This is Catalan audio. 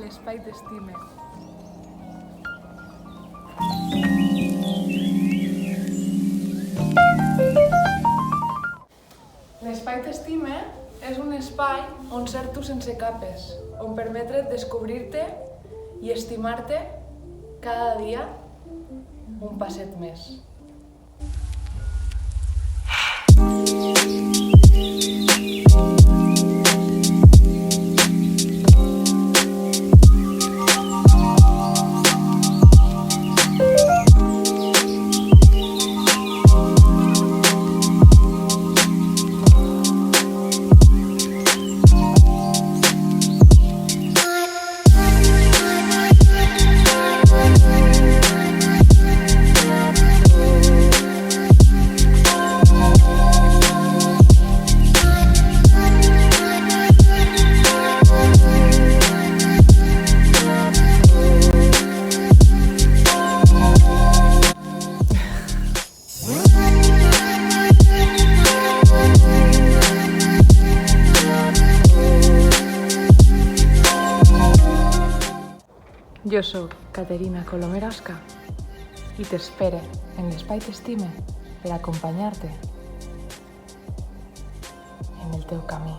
l'espai t'estime. L'espai t'estime és un espai on ser tu sense capes, on permetre't descobrir-te i estimar-te cada dia un passet més. Jo sóc Caterina Colomerosca i t'espere en l'espai t'estime per acompanyar-te en el teu camí.